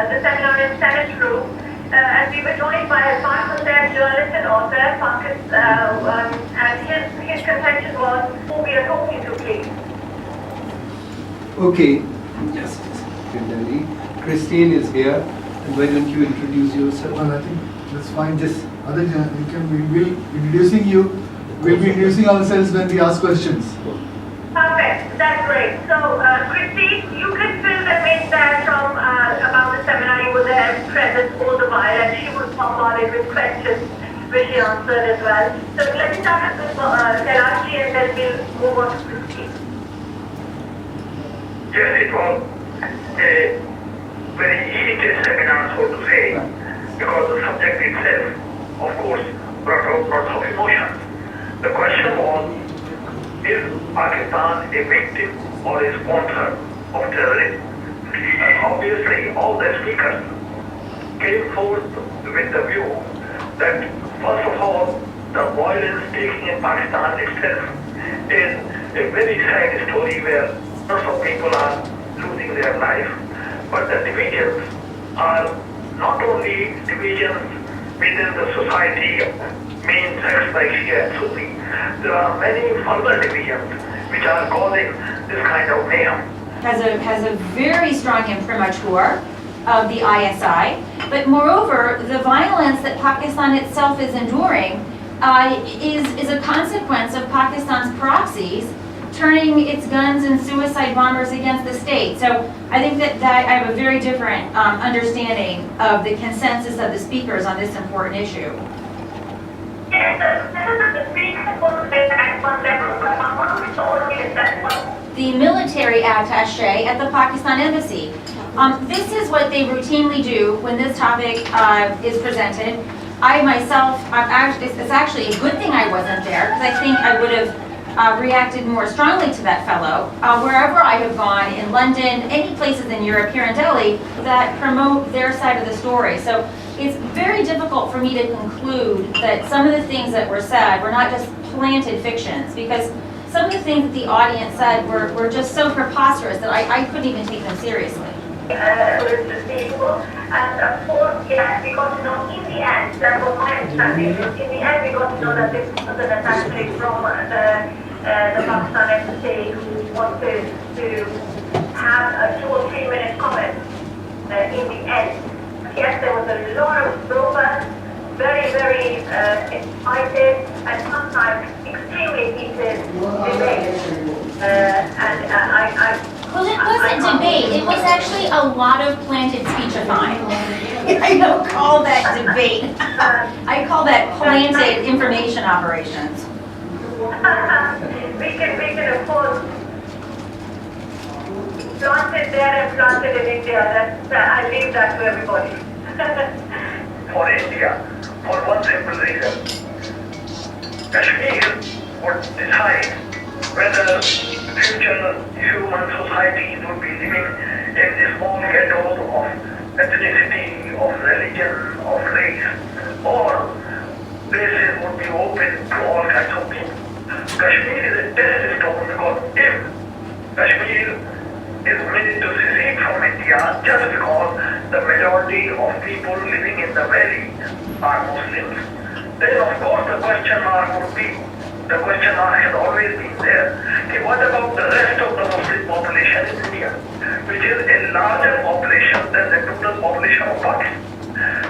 the seminar in Senate Room, and we were joined by a Pakistan journalist and author, and his contention was who we are talking to, please. Okay. Yes. Delhi. Christine is here, and why don't you introduce yourself? Well, I think let's find this other we'll be introducing you. We'll be introducing ourselves when we ask questions. Perfect. That's great. So, Christine, you can fill them in there from about the seminar. You were there present all the while, and she was bombarded with questions, which she answered as well. So let's start with Kailashi, and then we'll move on to Christine. Yes, it was a very heated seminar, so to say, because the subject itself, of course, brought out lots of emotions. The question was, is Pakistan a victim or a sponsor of terrorism? Obviously, all the speakers came forth with the view that, first of all, the violence taking in Pakistan itself is a very sad story where lots of people are losing their life, but the divisions are not only divisions within the society, main sects like Shia and Sunni. There are many further divisions which are causing this kind of mayhem. Has a very strong imprimatur of the ISI, but moreover, the violence that Pakistan itself is enduring is a consequence of Pakistan's proxies turning its guns and suicide bombers against the state. So I think that I have a very different understanding of the consensus of the speakers on this important issue. The military attaché at the Pakistan embassy. This is what they routinely do when this topic is presented. I myself, it's actually a good thing I wasn't there, because I think I would have reacted more strongly to that fellow. Wherever I have gone, in London, any places in Europe, here in Delhi, that promote their side of the story. So it's very difficult for me to conclude that some of the things that were said were not just planted fictions, because some of the things that the audience said were just so preposterous that I couldn't even take them seriously. And of course, yes, we got to know in the end, that was my understanding, in the end we got to know that this was an attaché from the Pakistan embassy who wanted to have a 2 or 3 minute comment in the end. Yes, there was a lot of robust, very, very excited, and sometimes extremely heated debate. Well, it wasn't debate. It was actually a lot of planted speechifying. I don't call that debate. I call that planted information operations. we can of course planted there and planted in India. I leave that to everybody. For India, for one simple reason, Kashmir would decide whether future human societies would be living in the small ghettos of ethnicity, of religion, of race, or places would be open to all kinds of people. Kashmir is a test stone, because if Kashmir is made to secede from India just because the majority of people living in the valley are Muslims, then of course the question mark has always been there. Okay, what about the rest of the Muslim population in India, which is a larger population than the total population of Pakistan?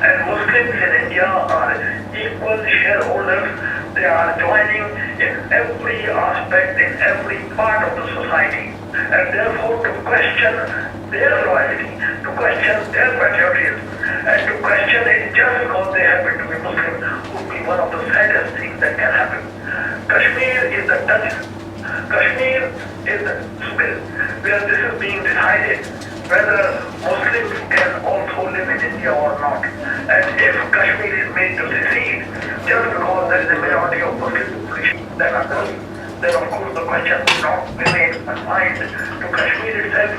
And Muslims in India are equal shareholders. They are joining in every aspect, in every part of the society. And therefore, to question their loyalty, to question their patriotism, and to question it just because they happen to be Muslim would be one of the saddest things that can happen. Kashmir is the touch. Kashmir is the spill where this is being decided whether Muslims can also live in India or not. And if Kashmir is made to secede just because there is a majority of Muslim population, then of course the question would not remain confined to Kashmir itself.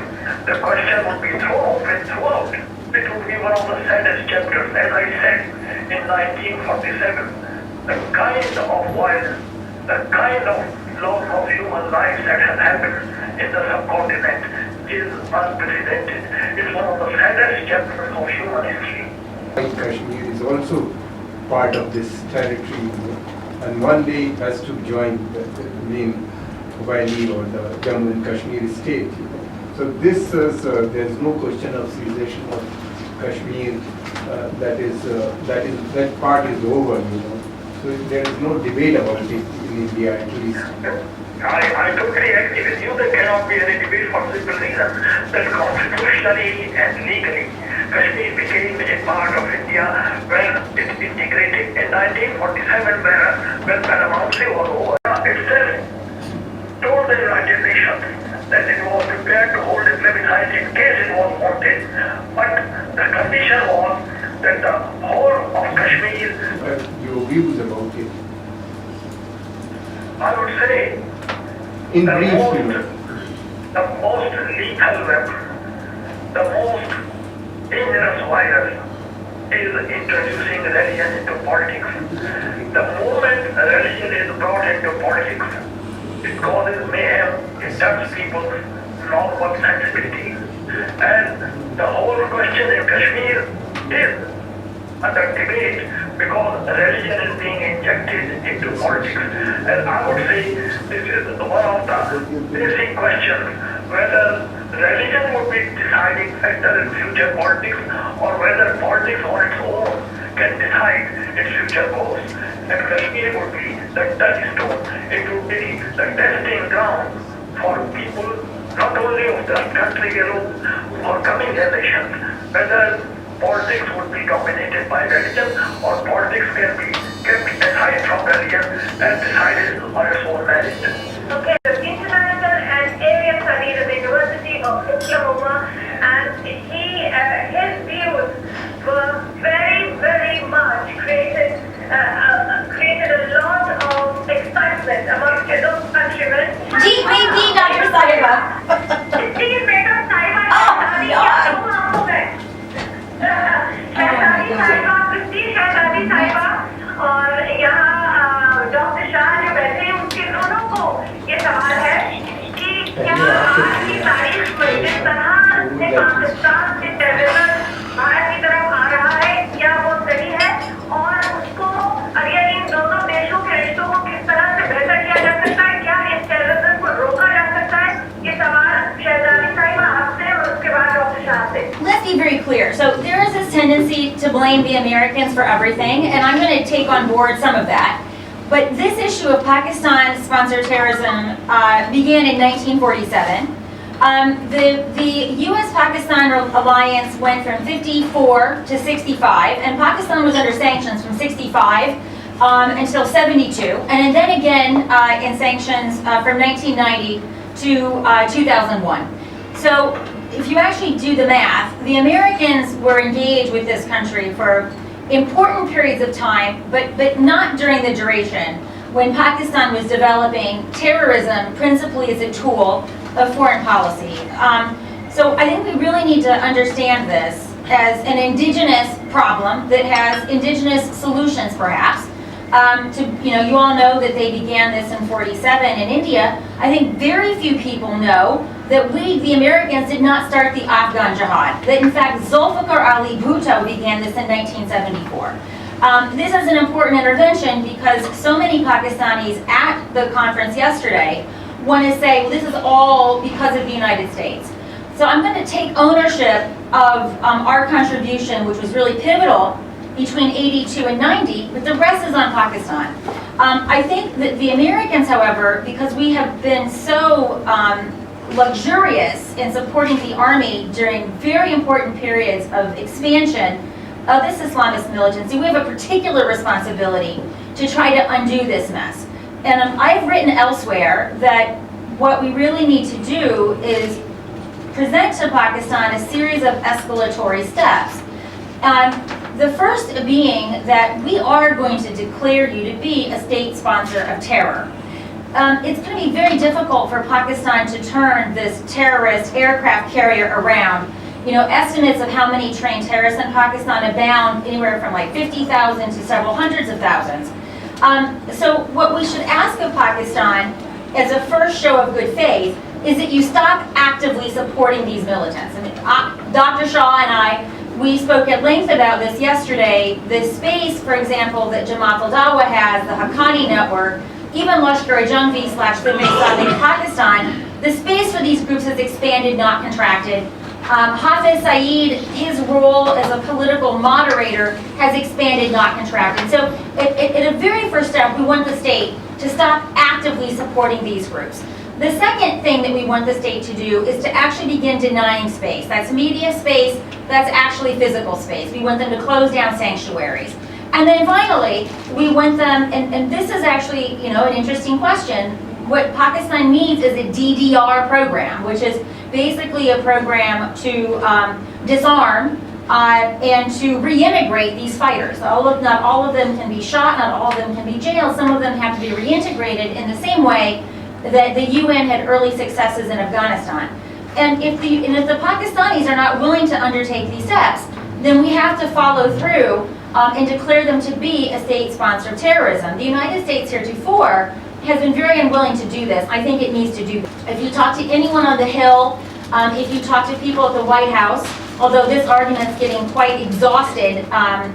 The question would be thrown open throughout. It would be one of the saddest chapters. As I said, in 1947, the kind of violence, the kind of loss of human lives that has happened in the subcontinent is unprecedented. It's one of the saddest chapters of human history. Kashmir is also part of this territory, and one day it has to join the main Wadi or the Jammu and Kashmir state. So this is, there is no question of secession of Kashmir. That part is over, So there is no debate about it in India, at least. I totally agree with you. There cannot be any debate for the simple reason that constitutionally and legally, Kashmir became a part of India when it integrated in 1947, when Paramountcy was over. Itself told the United Nations that it was prepared to hold a plebiscite in case it was wanted, but the condition was that the whole of Kashmir. Your views about it? I would say In the brief, most lethal weapon, the most dangerous virus is introducing religion into politics. The moment religion is brought into politics, it causes mayhem, it touches people's normal sensibilities. And the whole question in Kashmir is under debate because religion is being injected into politics. And I would say this is one of the basic questions, whether religion would be deciding factor in future politics or whether politics on its own can decide its future course. And Kashmir would be the touchstone, it would be the testing ground for people not only of the country alone, for coming generations, whether politics would be dominated by religion or politics can be kept aside from religion and decided on its own merit. Okay, the International and Area Studies at the University of Oklahoma, and his views were very much created a lot of excitement amongst his own countrymen. Dr. Saiba. शहजादी साहिबा और यहाँ doctor Shah जो बैठे हैं उनके दोनों को ये सवाल है कि क्या आज की तारीख में जिस तरह से पाकिस्तान से टेररिज्म भारत की तरफ आ रहा है क्या वो सही है और उसको अगर इन दोनों देशों के रिश्तों को किस तरह से बेहतर किया जा सकता है, क्या इस टेररिज्म को रोका जा सकता है, ये सवाल शहजादी साहिबा आपसे और उसके बाद डॉक्टर शाह से. Let's be very clear. So there is this tendency to blame the Americans for everything, and I'm going to take on board some of that. But this issue of Pakistan-sponsored terrorism began in 1947. The U.S.-Pakistan alliance went from 54 to 65, and Pakistan was under sanctions from 65 until 72, and then again in sanctions from 1990 to 2001. So if you actually do the math, the Americans were engaged with this country for important periods of time, but not during the duration when Pakistan was developing terrorism principally as a tool of foreign policy. So I think we really need to understand this as an indigenous problem that has indigenous solutions, perhaps. You all know that they began this in 47 in India. I think very few people know that we, the Americans, did not start the Afghan jihad. That in fact, Zulfikar Ali Bhutto began this in 1974. This is an important intervention because so many Pakistanis at the conference yesterday want to say, well, this is all because of the United States. So I'm going to take ownership of our contribution, which was really pivotal between 82 and 90, but the rest is on Pakistan. I think that the Americans, however, because we have been so luxurious in supporting the army during very important periods of expansion of this Islamist militancy, we have a particular responsibility to try to undo this mess. And I've written elsewhere that what we really need to do is present to Pakistan a series of escalatory steps. The first being that we are going to declare you to be a state sponsor of terror. It's going to be very difficult for Pakistan to turn this terrorist aircraft carrier around. Estimates of how many trained terrorists in Pakistan abound anywhere from like 50,000 to several hundreds of thousands. So what we should ask of Pakistan as a first show of good faith is that you stop actively supporting these militants. I mean, Dr. Shaw and I, we spoke at length about this yesterday. The space, for example, that Jamaat al-Dawa has, the Haqqani network, even Lashkar-e-Jhangvi/Sindh in Pakistan, the space for these groups has expanded, not contracted. Hafiz Saeed, his role as a political moderator has expanded, not contracted. So at a very first step, we want the state to stop actively supporting these groups. The second thing that we want the state to do is to actually begin denying space. That's media space, that's actually physical space. We want them to close down sanctuaries. And then finally, we want them, and this is actually, an interesting question, what Pakistan needs is a DDR program, which is basically a program to disarm and to reintegrate these fighters. Not all of them can be shot, not all of them can be jailed. Some of them have to be reintegrated in the same way that the UN had early successes in Afghanistan. And if the Pakistanis are not willing to undertake these steps, then we have to follow through and declare them to be a state sponsor of terrorism. The United States heretofore has been very unwilling to do this. I think it needs to do this. If you talk to anyone on the Hill, if you talk to people at the White House, although this argument is getting quite exhausted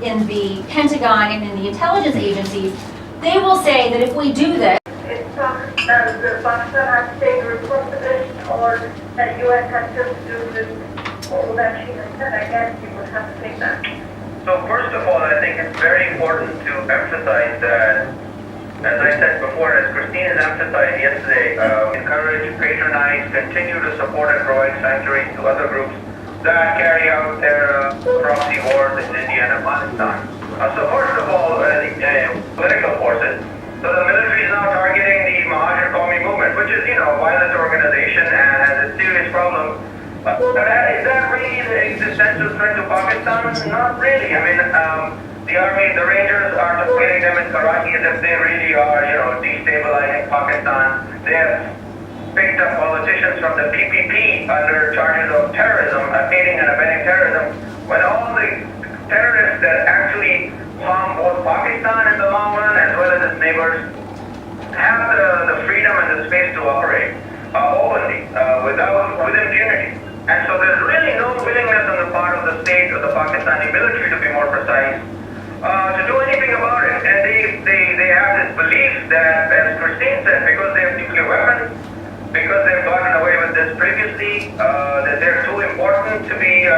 in the Pentagon and in the intelligence agencies, they will say that if we do this, the Pakistan has to take responsibility or that US has just to do with all that she has said. I guess you would have to take that. So first of all, I think it's very important to emphasize that, as I said before, as Christine has emphasized yesterday, encourage, patronize, continue to support and provide sanctuary to other groups that carry out their proxy wars in India and Afghanistan. So first of all, the political forces. So the military is now targeting the Mahajir Qawmi movement, which is, a violent organization and has a serious problem. But is that really the existential threat to Pakistan? Not really. I mean, the army, the Rangers are targeting them in Karachi as if they really are, destabilizing Pakistan. They have picked up politicians from the PPP under charges of terrorism, aiding and abetting terrorism, when all the terrorists that actually harm both Pakistan in the long run as well as its neighbors have the freedom and the space to operate openly, with impunity. And so there's really no willingness on the part of the state or the Pakistani military, to be more precise, to do anything about it. And they have this belief that, as Christine said, because they have nuclear weapons, because they've gotten away with this previously, that they're too important to be,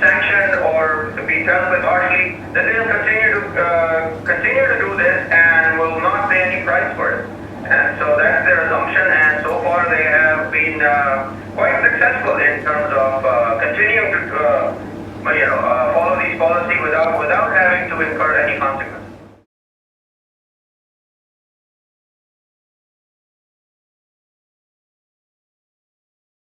sanctioned or to be dealt with harshly, that they'll continue to do this and will not pay any price for it. And so that's their assumption, and so far they have been quite successful in terms of continuing to follow these policies without having to incur any consequences.